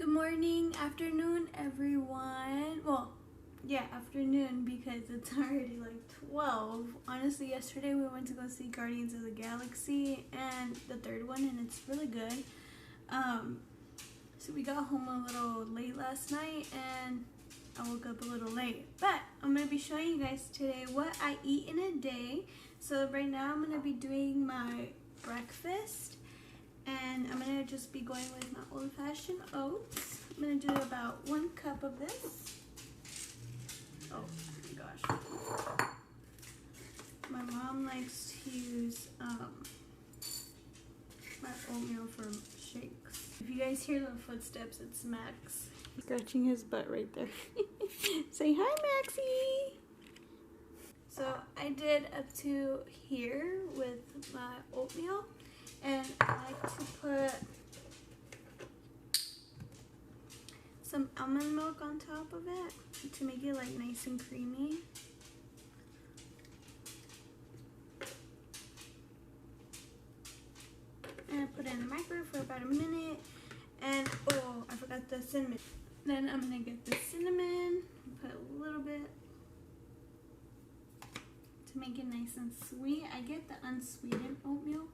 Good morning, afternoon, everyone. Well, yeah, afternoon because it's already like 12. Honestly, yesterday we went to go see Guardians of the Galaxy and the third one, and it's really good. So we got home a little late last night and I woke up a little late. But I'm going to be showing you guys today what I eat in a day. So right now I'm going to be doing my breakfast. And I'm going to just be going with my old-fashioned oats. I'm going to do about 1 cup of this. Oh my gosh. My mom likes to use my oatmeal for shakes. If you guys hear the footsteps, it's Max. He's scratching his butt right there. Say hi, Maxie! So I did up to here with my oatmeal. And I like to put some almond milk on top of it to make it like nice and creamy. And I put it in the microwave for about a minute. And oh, I forgot the cinnamon. Then I'm gonna get the cinnamon, put a little bit to make it nice and sweet. I get the unsweetened oatmeal.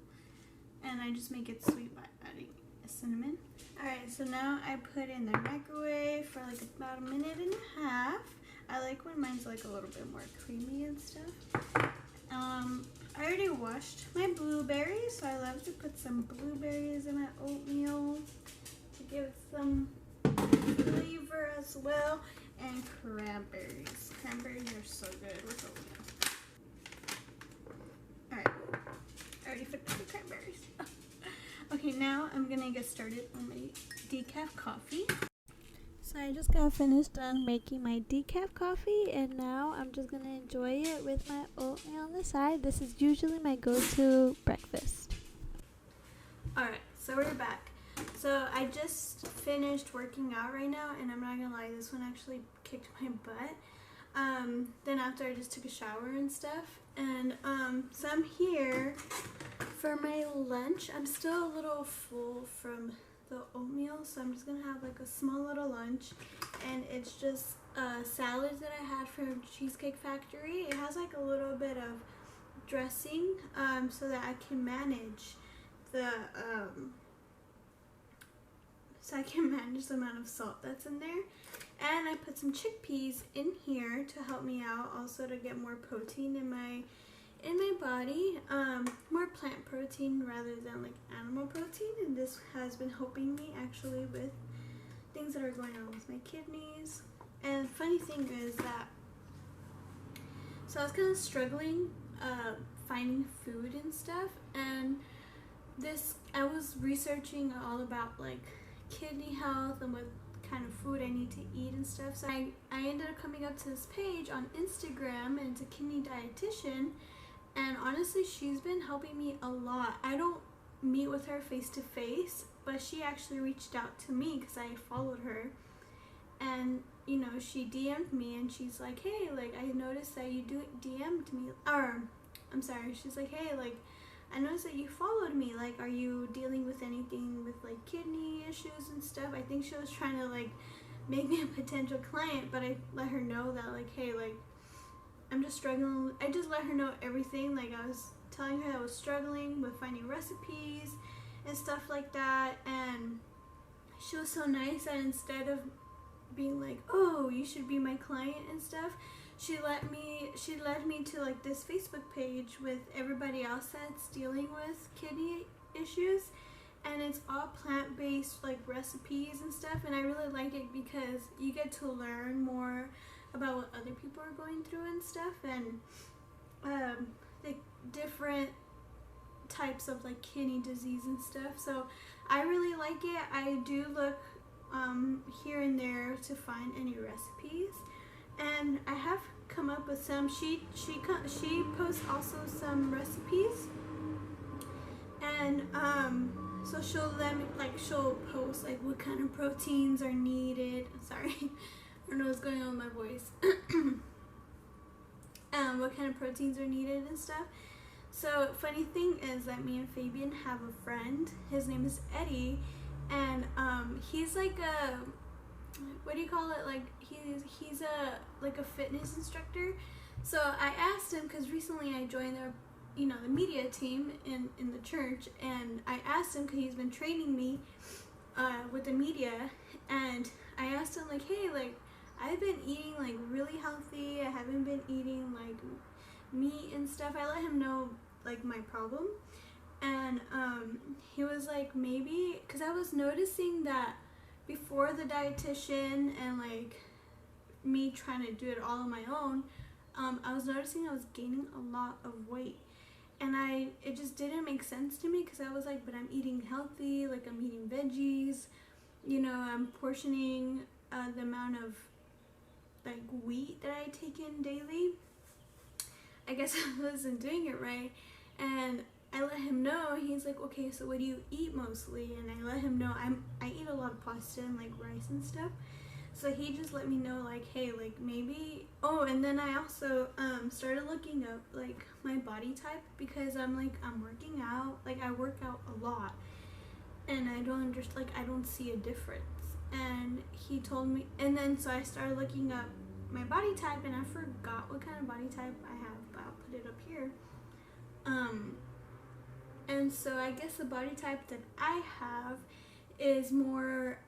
And I just make it sweet by adding cinnamon. Alright, so now I put in the microwave for like about a minute and a half. I like when mine's like a little bit more creamy and stuff. I already washed my blueberries, so I love to put some blueberries in my oatmeal to give it some flavor as well. And cranberries. Cranberries are so good with oatmeal. I already finished the cranberries. Okay, now I'm gonna get started on my decaf coffee. So I just got finished done making my decaf coffee, and now I'm just gonna enjoy it with my oatmeal on the side. This is usually my go-to breakfast. Alright, so we're back. So I just finished working out right now, and I'm not gonna lie, this one actually kicked my butt. Then after I just took a shower and stuff, and so I'm here for my lunch. I'm still a little full from the oatmeal, so I'm just gonna have like a small little lunch, and it's just salads that I had from Cheesecake Factory. It has like a little bit of dressing so that I can manage the amount of salt that's in there. And I put some chickpeas in here to help me out, also to get more protein in my body, more plant protein rather than like animal protein. And this has been helping me actually with things that are going on with my kidneys. And funny thing is that, so I was kind of struggling finding food and stuff, and I was researching all about like kidney health and what kind of food I need to eat and stuff. So I ended up coming up to this page on Instagram, and it's a kidney dietitian, and honestly she's been helping me a lot. I don't meet with her face to face, but she actually reached out to me because I followed her, and you know, she DM'd me and she's like, hey, like I noticed that you DM'd me, or I'm sorry, she's like, hey, like I noticed that you followed me, like are you dealing with anything with like kidney issues and stuff? I think she was trying to like make me a potential client, but I let her know that like, hey, like I'm just struggling. I just let her know everything. Like I was telling her I was struggling with finding recipes and stuff like that, and she was so nice that instead of being like, oh, you should be my client and stuff, she led me to like this Facebook page with everybody else that's dealing with kidney issues, and it's all plant-based like recipes and stuff, and I really like it because you get to learn more about what other people are going through and stuff, and the different types of like kidney disease and stuff. So I really like it. I do look here and there to find any recipes, and I have come up with some. She posts also some recipes, and so she'll post like what kind of proteins are needed. Sorry, I don't know what's going on with my voice. What kind of proteins are needed and stuff. So funny thing is that me and Fabian have a friend. His name is Eddie, and he's like a, what do you call it? Like he's a like a fitness instructor. So I asked him because recently I joined the media team in the church, and I asked him because he's been training me with the media, and I asked him like, hey, like I've been eating like really healthy. I haven't been eating like meat and stuff. I let him know like my problem, and he was like, maybe, because I was noticing that before the dietitian and like me trying to do it all on my own, I was noticing I was gaining a lot of weight, and it just didn't make sense to me because I was like, but I'm eating healthy, like I'm eating veggies, I'm portioning the amount of like wheat that I take in daily. I guess I wasn't doing it right, and I let him know. He's like, okay, so what do you eat mostly? And I let him know I eat a lot of pasta and like rice and stuff. So he just let me know like, hey, like maybe, and then I also started looking up like my body type, because I'm working out, like I work out a lot, and I don't understand, like I don't see a difference. And he told me, and then so I started looking up my body type, and I forgot what kind of body type I have, but I'll put it up here. And so I guess the body type that I have is more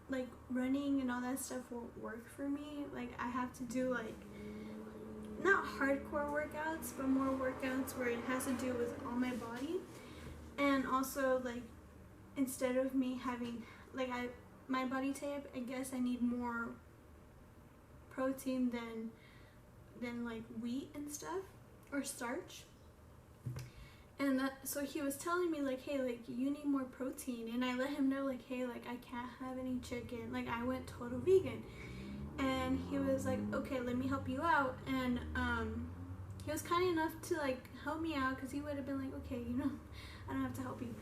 like running and all that stuff won't work for me. Like I have to do like not hardcore workouts, but more workouts where it has to do with all my body. And also like instead of me having like my body type, I guess I need more protein than like wheat and stuff, or starch. And so he was telling me like, hey, like you need more protein, and I let him know like, hey, like I can't have any chicken, like I went total vegan. And he was like, okay, let me help you out. And he was kind enough to like help me out, because he would have been like, okay, I don't have to help you.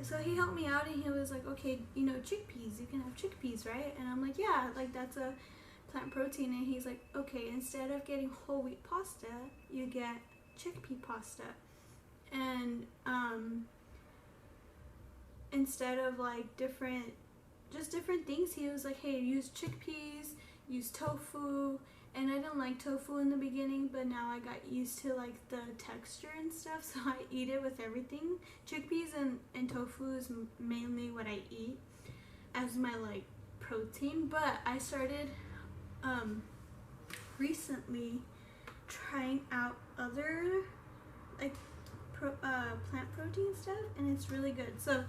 So he helped me out, and he was like, okay, chickpeas, you can have chickpeas, right? And I'm like, yeah, like that's a plant protein. And he's like, okay, instead of getting whole wheat pasta, you get chickpea pasta. And instead of like different things, he was like, hey, use chickpeas, use tofu. And I didn't like tofu in the beginning, but now I got used to like the texture and stuff, so I eat it with everything. Chickpeas and tofu is mainly what I eat as my like protein. But I started recently trying out other like plant protein stuff, and it's really good. So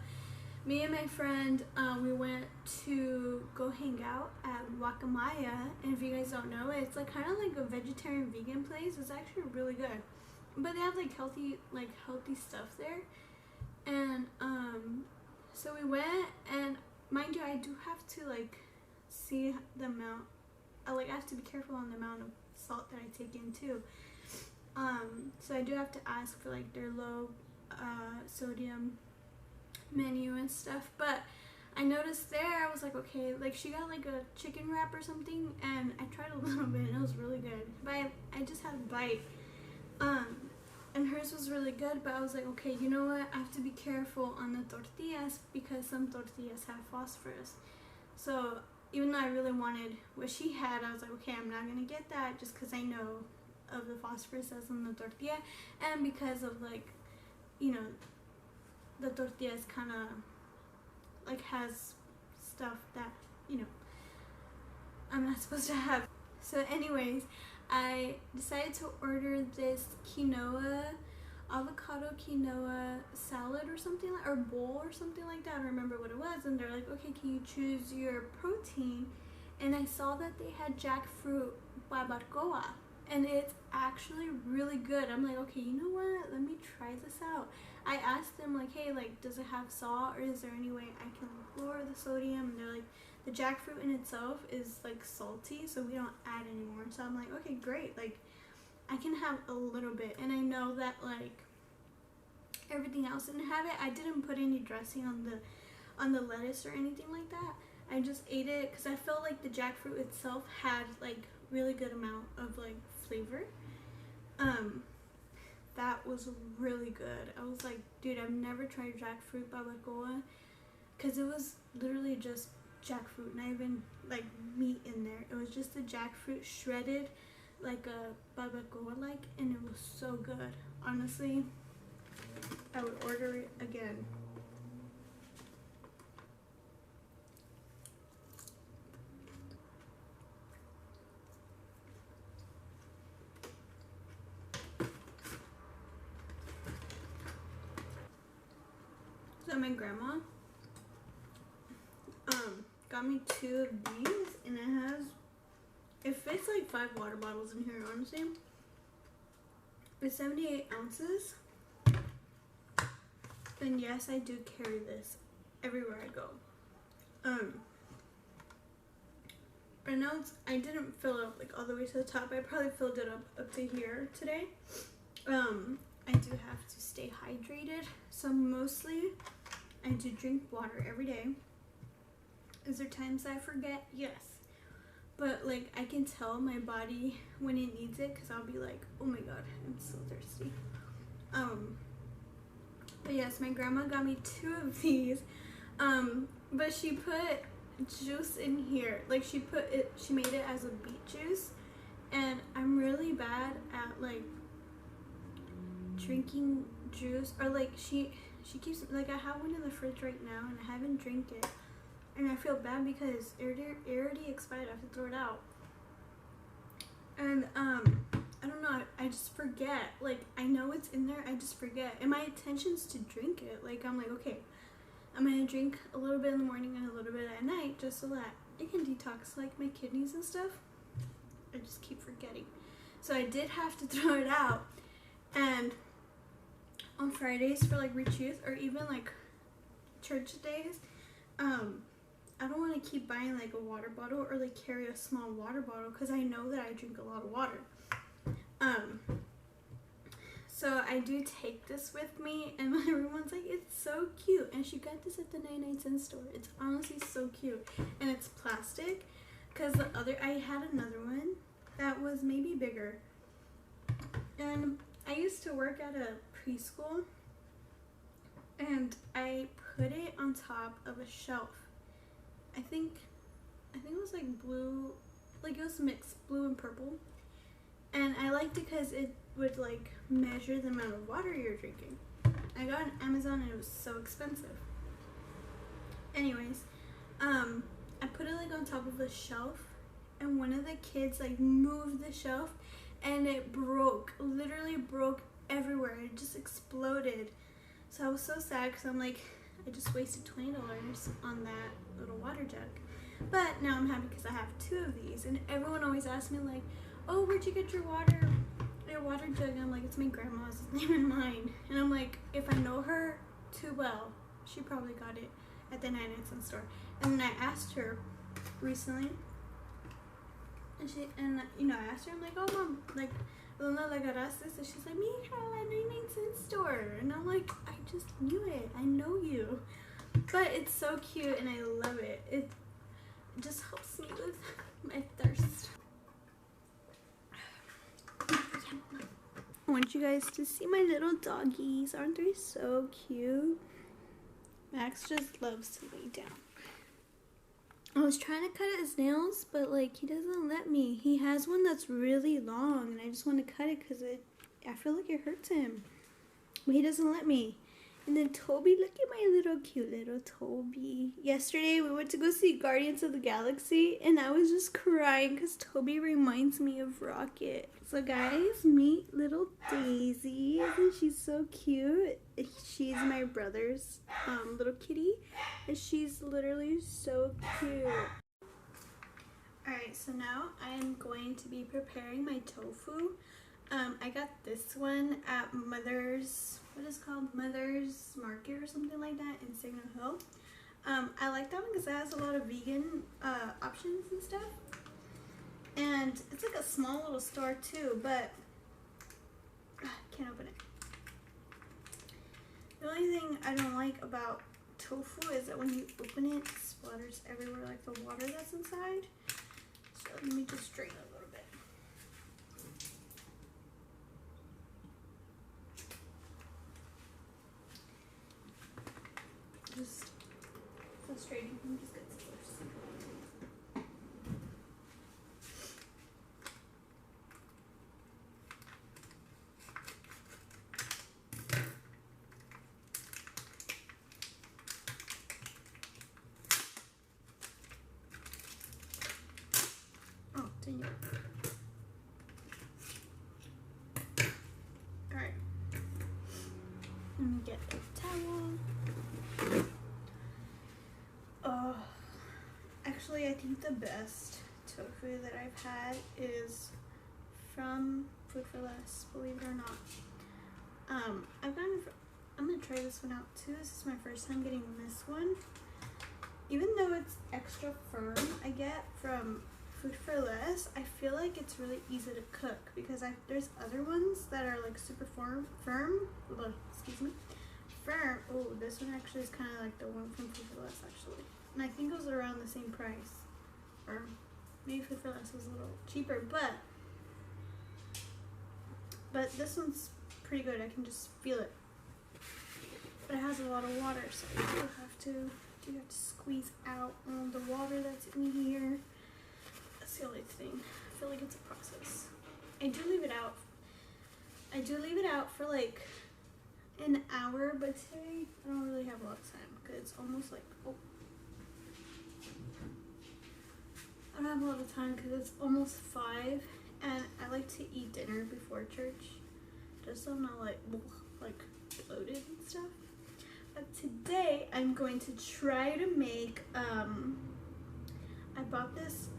me and my friend, we went to go hang out at Guacamaya, and if you guys don't know, it's like kind of like a vegetarian vegan place. It's actually really good, but they have like healthy stuff there. And so we went, and mind you, I do have to like see the amount. I have to be careful on the amount of salt that I take in too. So I do have to ask for like their low sodium menu and stuff. But I noticed there, I was like, okay, like she got like a chicken wrap or something, and I tried a little bit and it was really good, but I just had a bite. And hers was really good, but I was like, okay, you know what, I have to be careful on the tortillas, because some tortillas have phosphorus. So even though I really wanted what she had, I was like, okay, I'm not gonna get that, just because I know of the phosphorus that's in the tortilla, and because of like, the tortilla is kind of like has stuff that I'm not supposed to have. So anyways, I decided to order this avocado quinoa salad or something, or bowl or something like that. I don't remember what it was. And they're like, okay, can you choose your protein? And I saw that they had jackfruit barbacoa, and it's actually really good. I'm like, okay, you know what? Let me try this out. I asked them like, hey, like, does it have salt, or is there any way I can lower the sodium? And they're like, the jackfruit in itself is like salty, so we don't add anymore. So I'm like, okay, great. Like, I can have a little bit, and I know that like everything else didn't have it. I didn't put any dressing on the lettuce or anything like that. I just ate it because I felt like the jackfruit itself had like really good amount of like flavor. that was really good. I was like, dude, I've never tried jackfruit barbacoa because it was literally just jackfruit, not even like meat in there. It was just the jackfruit shredded like a barbacoa like, and it was so good. Honestly, I would order it again. So my grandma got me 2 of these, and it fits like 5 water bottles in here, honestly. It's 78 ounces. And yes, I do carry this everywhere I go. Right now I didn't fill it up like all the way to the top. I probably filled it up to here today. I do have to stay hydrated, so mostly I do drink water every day. Is there times I forget? Yes. But like I can tell my body when it needs it, because I'll be like, oh my god, I'm so thirsty. But yes, my grandma got me 2 of these. But she put juice in here. Like she made it as a beet juice. And I'm really bad at like drinking juice, or like she keeps, like I have one in the fridge right now and I haven't drank it. And I feel bad because it already expired. I have to throw it out. And I don't know, I just forget. Like I know it's in there, I just forget. And my intention's to drink it. Like I'm like, okay, I'm gonna drink a little bit in the morning and a little bit at night, just so that it can detox like my kidneys and stuff. I just keep forgetting. So I did have to throw it out. And on Fridays for like Reach Youth, or even like church days, I don't want to keep buying like a water bottle or like carry a small water bottle, because I know that I drink a lot of water. So I do take this with me, and everyone's like, it's so cute. And she got this at the 99-cent store. It's honestly so cute. And it's plastic, because I had another one that was maybe bigger. And I used to work at a preschool, and I put it on top of a shelf. I think it was like blue, like it was mixed blue and purple. And I liked it because it would like measure the amount of water you're drinking. I got it on Amazon and it was so expensive. Anyways, I put it like on top of the shelf, and one of the kids like moved the shelf and it broke, literally broke everywhere. It just exploded. So I was so sad, because I'm like, I just wasted $20 on that little water jug. But now I'm happy because I have 2 of these, and everyone always asks me like, oh, where'd you get your water jug? And I'm like, it's my grandma's, it's not even mine. And I'm like, if I know her too well, she probably got it at the 99-cent store. And then I asked her recently, and I asked her, I'm like, oh mom, like, ¿dónde la agarraste? And she's like, mi hija, la 99-cent store. And I'm like, I just knew it, I know you. But it's so cute and I love it. It just helps me with my thirst. I want you guys to see my little doggies. Aren't they so cute? Max just loves to lay down. I was trying to cut his nails, but like he doesn't let me. He has one that's really long, and I just want to cut it because I feel like it hurts him. But he doesn't let me. And then Toby, look at my little cute little Toby. Yesterday we went to go see Guardians of the Galaxy, and I was just crying because Toby reminds me of Rocket. So guys, meet little Daisy. Isn't she so cute? She's my brother's little kitty, and she's literally so cute. Alright, so now I'm going to be preparing my tofu. I got this one at Mother's, what is it called? Mother's Market or something like that in Signal Hill. I like that one because it has a lot of vegan options and stuff. And it's like a small little store too, but can't open it. The only thing I don't like about tofu is that when you open it, it splatters everywhere, like the water that's inside. So let me just drain a little bit. Alright. Let me get a towel. Oh, actually, I think the best tofu that I've had is from Food for Less, believe it or not. I'm gonna try this one out too. This is my first time getting this one. Even though it's extra firm, I get from Food for Less, I feel like it's really easy to cook because there's other ones that are like super firm. Excuse me, firm. Oh, this one actually is kind of like the one from Food for Less actually, and I think it was around the same price, or maybe Food for Less was a little cheaper, but this one's pretty good. I can just feel it, but it has a lot of water, so you have to squeeze out all the water that's in here. That's the only thing. I feel like it's a process. I do leave it out for like an hour, but today I don't really have a lot of time because it's almost like, oh, I don't have a lot of time because it's almost 5, and I like to eat dinner before church, just so I'm not like bloated and stuff. But today I'm going to try to make, I bought this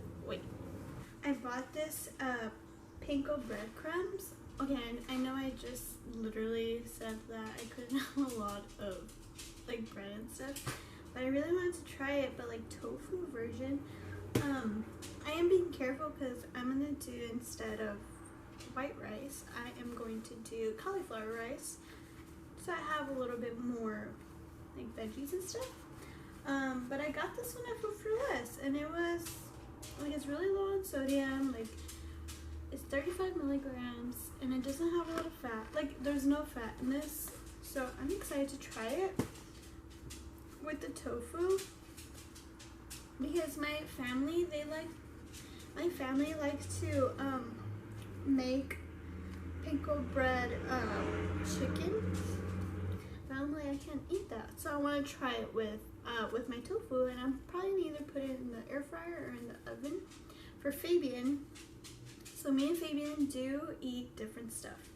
panko breadcrumbs. Okay, I know I just literally said that I couldn't have a lot of like bread and stuff, but I really wanted to try it, but like tofu version. I am being careful because I'm gonna do, instead of white rice, I am going to do cauliflower rice, so I have a little bit more like veggies and stuff. But I got this one at Food for Less, and it was like, it's really low in sodium, like it's 35 milligrams, and it doesn't have a lot of fat. Like, there's no fat in this, so I'm excited to try it with the tofu because my family likes to make panko bread chicken, but I'm like, I can't eat that, so I want to try it with my tofu, and I'm probably gonna either put it in the air fryer or in the oven for Fabian. So me and Fabian do eat different stuff.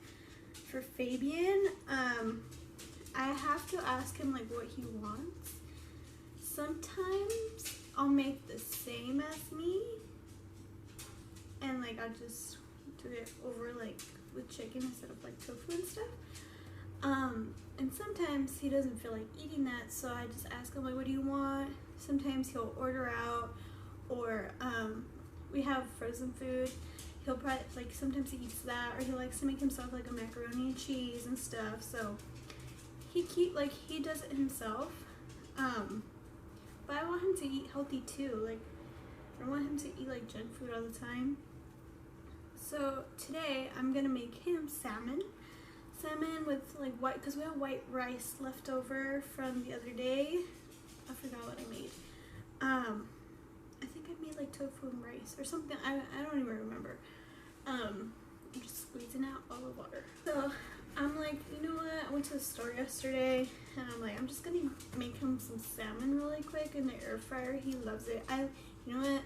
For Fabian, I have to ask him like what he wants. Sometimes I'll make the same as me, and like I'll just do it over like with chicken instead of like tofu and stuff. And sometimes he doesn't feel like eating that, so I just ask him like, what do you want? Sometimes he'll order out, or we have frozen food. He'll probably, like, sometimes he eats that, or he likes to make himself like a macaroni and cheese and stuff, so he does it himself. But I want him to eat healthy too. Like, I don't want him to eat like junk food all the time. So today I'm gonna make him salmon with like white, because we have white rice left over from the other day. I forgot what I made. I think I made like tofu and rice or something. I don't even remember. I'm just squeezing out all the water. So I'm like, you know what? I went to the store yesterday, and I'm like, I'm just gonna make him some salmon really quick in the air fryer. He loves it. You know what?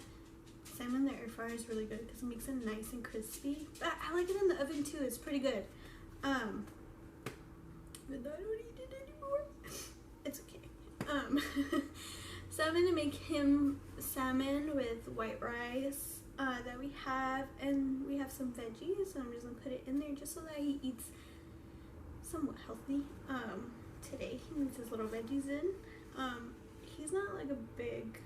Salmon in the air fryer is really good because it makes it nice and crispy. But I like it in the oven too. It's pretty good. But I don't eat it anymore. It's okay. So I'm gonna make him salmon with white rice that we have, and we have some veggies, and I'm just gonna put it in there just so that he eats somewhat healthy. Today he needs his little veggies in. He's not like a big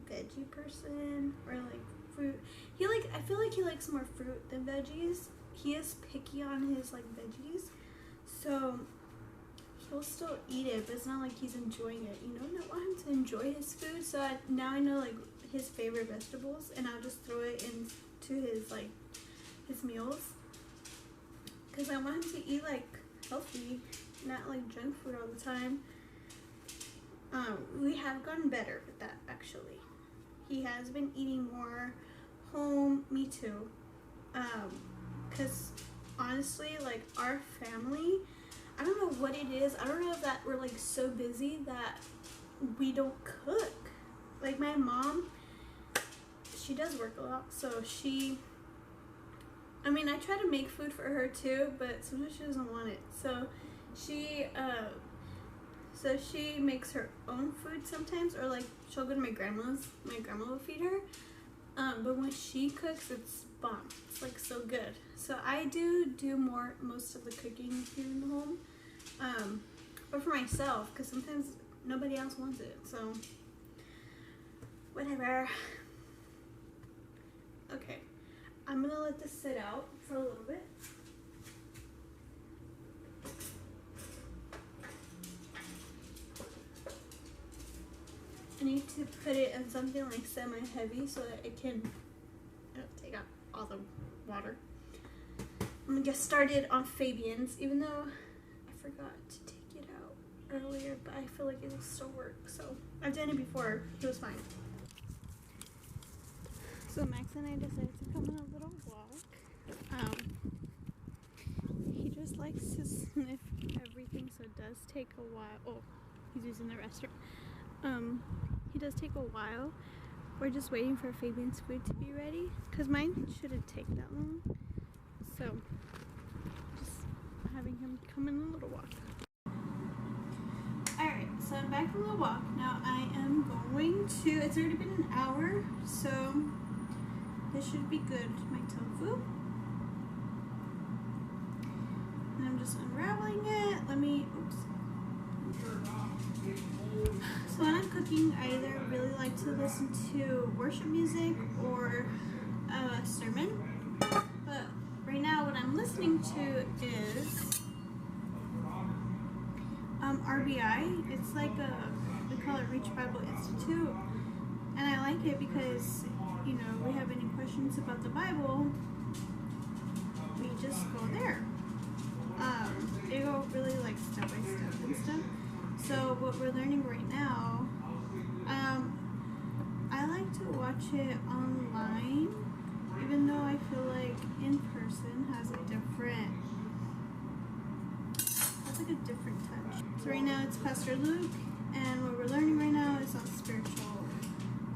veggie person or like fruit. I feel like he likes more fruit than veggies. He is picky on his like veggies, so he'll still eat it, but it's not like he's enjoying it, you know. And I want him to enjoy his food, so now I know like his favorite vegetables, and I'll just throw it into his meals, because I want him to eat like healthy, not like junk food all the time. We have gotten better with that, actually. He has been eating more home. Me too. Because honestly, like, our family, I don't know what it is. I don't know if that we're like so busy that we don't cook. Like, my mom, she does work a lot, so I try to make food for her too, but sometimes she doesn't want it. So she makes her own food sometimes, or like she'll go to my grandma's. My grandma will feed her. But when she cooks, it's bomb. It's like so good. So I do most of the cooking here in the home. But for myself, because sometimes nobody else wants it. So whatever. Okay, I'm gonna let this sit out for a little bit. I need to put it in something like semi-heavy so that it can take out all the water. I'm gonna get started on Fabian's, even though I forgot to take it out earlier, but I feel like it'll still work. So I've done it before, it was fine. So Max and I decided to come on a little walk. He just likes to sniff everything, so it does take a while. Oh, he's using the restroom. He does take a while. We're just waiting for Fabian's food to be ready, because mine shouldn't take that long. So, just having him come in a little walk. Alright, so I'm back from the walk. Now I am going to, it's already been an hour, so this should be good. My tofu. And I'm just unraveling it. So when I'm cooking, I either really like to listen to worship music or a sermon. But right now what I'm listening to is RBI. It's like we call it Reach Bible Institute. And I like it because, we have any questions about the Bible, we just go there. They go really like step by step and stuff. So what we're learning right now, I like to watch it online, even though I feel like in person has a different touch. So right now it's Pastor Luke, and what we're learning right now is on spiritual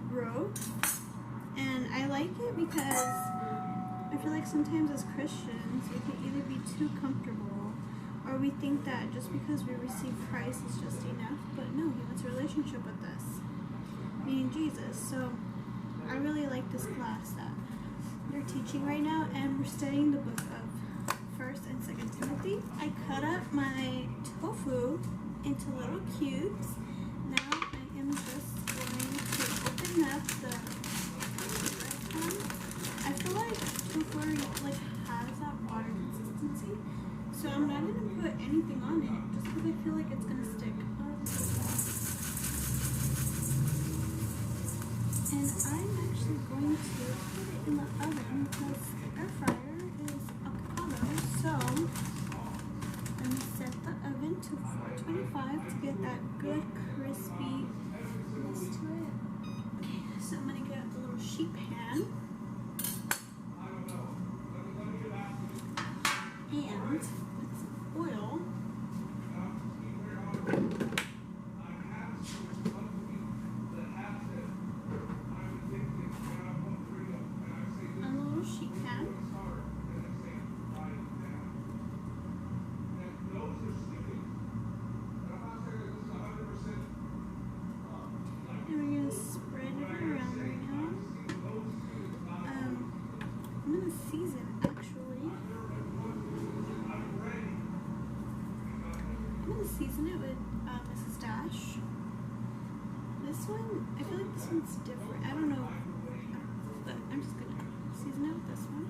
growth. And I like it because I feel like sometimes as Christians, we can either be too comfortable, or we think that just because we receive Christ is just enough. But no, He wants a relationship with us, meaning Jesus. So I really like this class that they're teaching right now, and we're studying the book of 1st and 2nd Timothy. I cut up my tofu into little cubes. Now I am just going to open up the bread pan. I feel like tofu has that water consistency, so I'm not going to put anything on it just because I feel like it's going to stick. And I'm actually going to put it in the oven because the air fryer is avocado. So I'm going to set the oven to 425 to get that good crispiness to it. Okay, so I'm going to get a little sheet pan. And with some oil. Season it with Mrs. Dash. This one, I feel like this one's different. I don't know, but I'm just gonna season it with this one.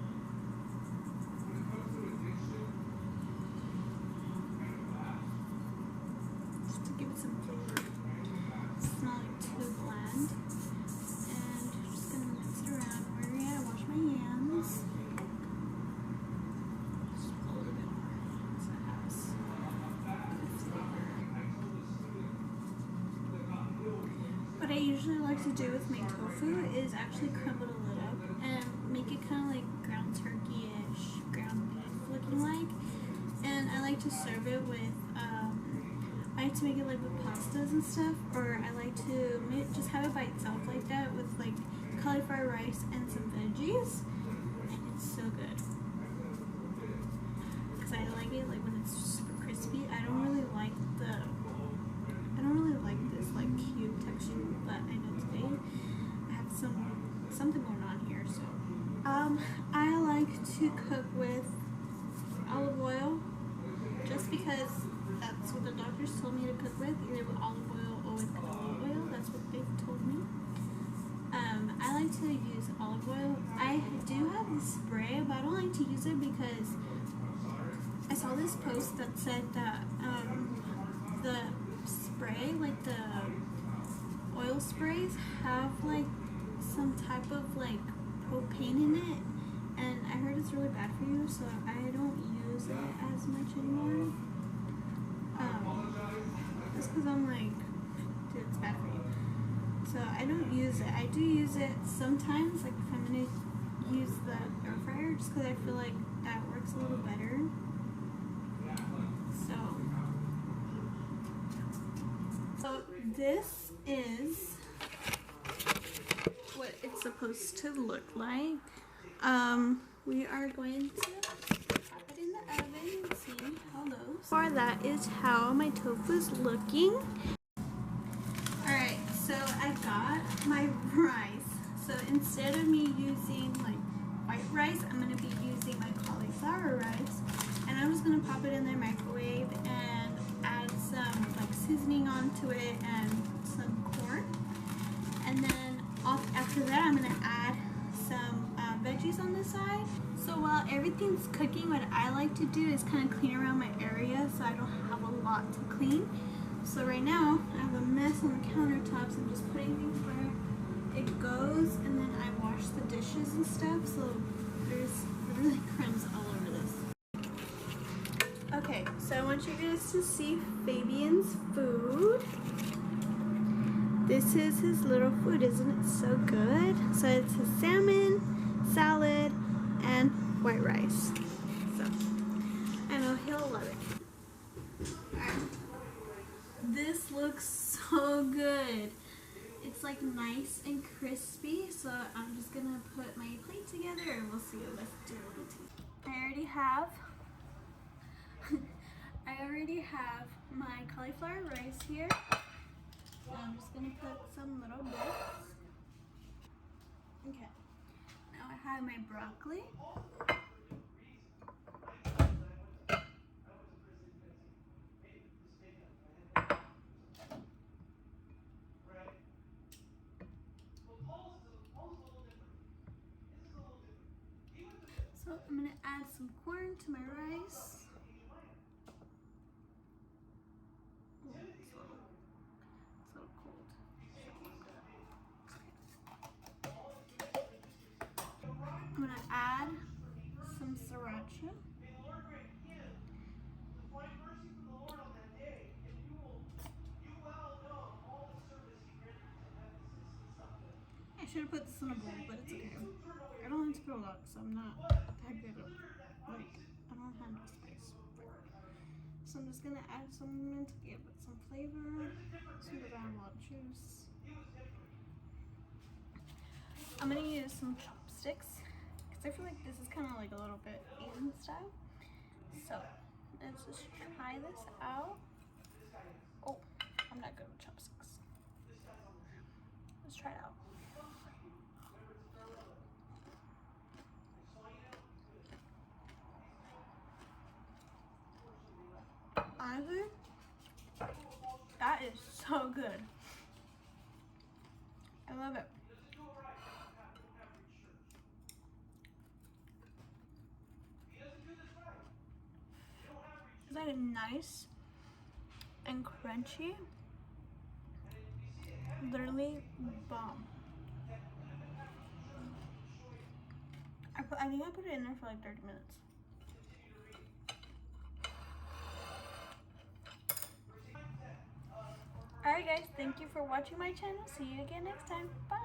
Just to give it some flavor. It's not like too bland. And just gonna mix it around. Where are we at? Wash my hands. What I usually like to do with my tofu is actually crumble it a little and make it kind of like ground turkey-ish, ground beef looking like. And I like to serve it with, I I like to make it like with pastas and stuff, or I like to just have it by itself like that with like cauliflower rice and some veggies, and it's so good. Cause I like it like when it's super crispy. I don't really like this like cube texture, but I know today I have something going on here. So I like to cook with olive oil, just because that's what the doctors told me to cook with, either with olive oil or with canola oil. That's what they told me. I like to use olive oil. I do have the spray, but I don't like to use it because I saw this post that said that the spray, like the oil sprays, have like some type of like propane in it, and I heard it's really bad for you, so I don't use it as much anymore. Just because I'm like, dude, it's bad for you. So I don't use it. I do use it sometimes, like if I'm gonna use the air fryer, just because I feel like that works a little better. So this is what it's supposed to look like. We are going to pop it in the oven and see how those. For that is how my tofu is looking. Alright, so I got my rice. So instead of me using like white rice, I'm going to be using my cauliflower rice. And I'm just going to pop it in the microwave and add some like seasoning onto it and some corn. And then after that, I'm going to add some veggies on the side. So while everything's cooking, what I like to do is kind of clean around my area so I don't have a lot to clean. So right now, I have a mess on the countertops. I'm just putting things where it goes, and then I wash the dishes and stuff, so there's literally crumbs all over this. Okay, so I want you guys to see Fabian's food. This is his little food, isn't it so good? So it's his salmon, salad, and white rice. So I know he'll love it. Alright. This looks so good. It's like nice and crispy, so I'm just gonna put my plate together and we'll see what let's do. I already have my cauliflower rice here. I'm just gonna put some little bits. Okay. Now I have my broccoli. So I'm gonna add some corn to my rice. Oh, it's a little cold. I'm gonna add some sriracha. I should have put this in a bowl, but it's okay. I don't like to put a lot, so I'm not that good at, like, I don't have enough spice. So I'm just gonna add some to give it some flavor, so that I have a lot of juice. I'm gonna use some chopsticks, because I feel like this is kind of like a little bit Asian style. So let's just try this out. Oh, I'm not good with chopsticks. Let's try it out. Honestly, that is so good. I love it. It's like nice and crunchy. Literally bomb. I think I put it in there for like 30 minutes. Alright guys, thank you for watching my channel. See you again next time. Bye!